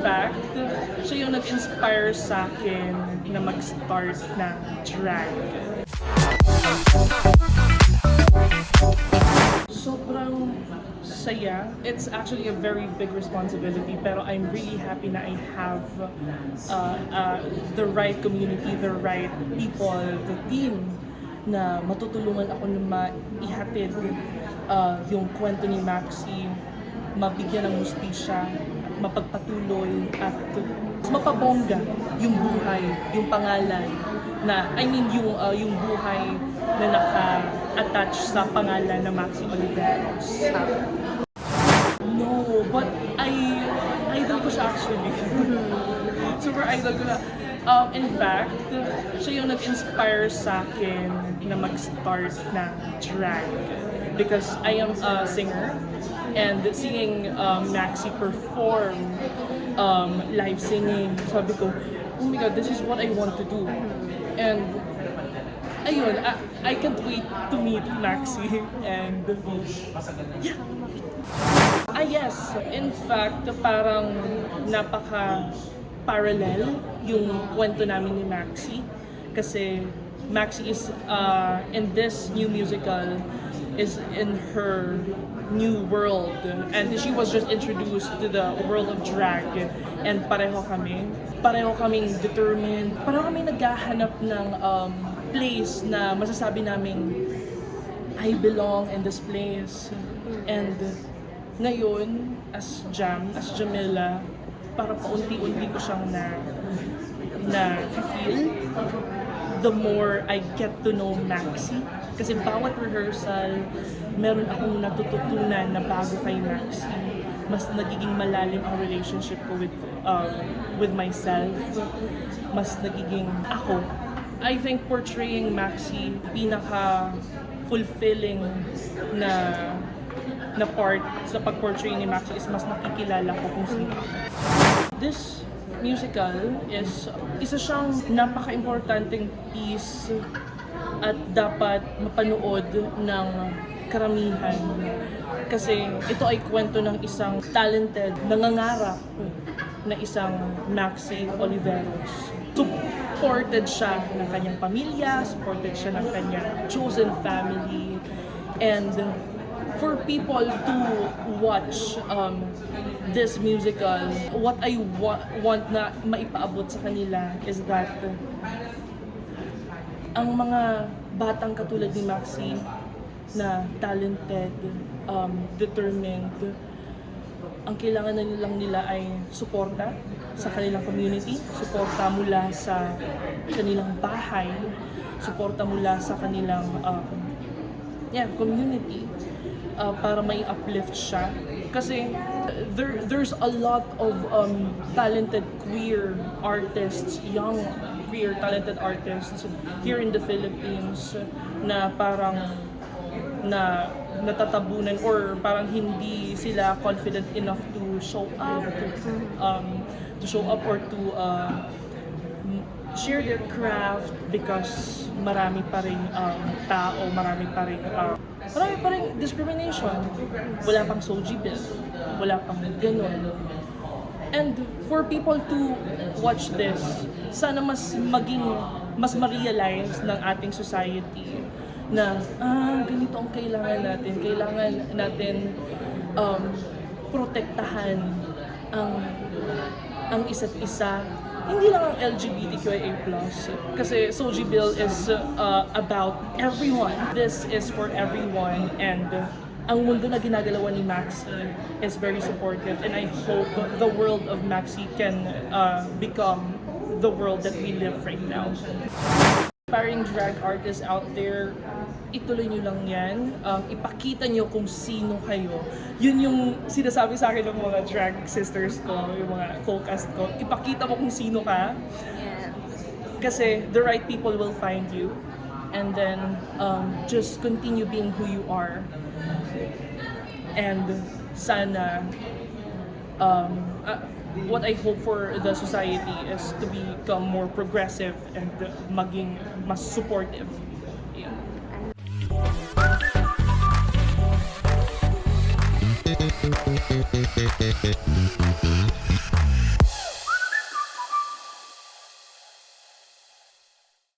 fact, siya yung nag-inspire sa akin na mag-start ng drag. Sobrang saya. It's actually a very big responsibility, pero I'm really happy na I have the right community, the right people, the team na matutulungan ako na maihatid yung kwento ni Maxi, mabigyan ng hustisya, mapagpatuloy at mas mapabongga yung buhay, yung pangalan na, yung buhay na naka-attach sa pangalan na Maxi Oliveros. No, but idol ko siya actually. Super idol ko na. In fact, siya yung nag-inspire sa akin na mag-start ng drag. Because I am a singer, and seeing Maxi perform live singing, sabi ko, oh my God, this is what I want to do. And ayun, I can't wait to meet Maxi, and yeah. Yes, in fact, parang napaka-parallel yung kwento namin ni Maxi. Kasi Maxi is, in this new musical, is in her new world. And she was just introduced to the world of drag. And pareho kaming determined, pareho kaming naghahanap ng place na masasabi namin, I belong in this place. And ngayon, as Jamila, para paunti-unti ko siyang na-feel the more I get to know Maxi. Kasi bawat rehearsal, meron akong natututunan na bago kay Maxi. Mas nagiging malalim ang relationship ko with myself. Mas nagiging ako. I think portraying Maxi, pinaka-fulfilling na part sa pag-portray ni Maxi is mas nakikilala ko kung sino. This musical is isa siyang napaka-importanteng piece at dapat mapanood ng karamihan. Kasi ito ay kwento ng isang talented, nangangarap na isang Maxi Oliveros. Supported siya ng kanyang pamilya, supported siya ng kanyang chosen family, and for people to watch this musical, what I want na maipaabot sa kanila is that ang mga batang katulad ni Maxi na talented, determined, ang kailangan na lang nila ay suporta sa kanilang community, suporta mula sa kanilang bahay, suporta mula sa kanilang community, para may uplift siya. Kasi there's a lot of talented queer artists, young queer talented artists here in the Philippines na parang natatabunan or parang hindi sila confident enough to show up or to share their craft because marami pa rin tao, marami pa rin discrimination. Wala pang Soji Bill, wala pang ganun. And for people to watch this, sana mas ma-realize ng ating society na ganito ang kailangan natin. Kailangan natin protektahan ang isa't isa. Hindi lang ang LGBTQIA+. Kasi Soji Bill is about everyone. This is for everyone, and ang mundo na ginagalawan ni Maxi is very supportive, and I hope the world of Maxi can become the world that we live right now. Aspiring drag artists out there, ituloy nyo lang yan. Ipakita nyo kung sino kayo. Yun yung sinasabi sa akin ng mga drag sisters ko, yung mga co-cast ko. Ipakita mo kung sino ka. Kasi the right people will find you. And then, just continue being who you are. And sana, what I hope for the society is to become more progressive and maging mas supportive. Yeah.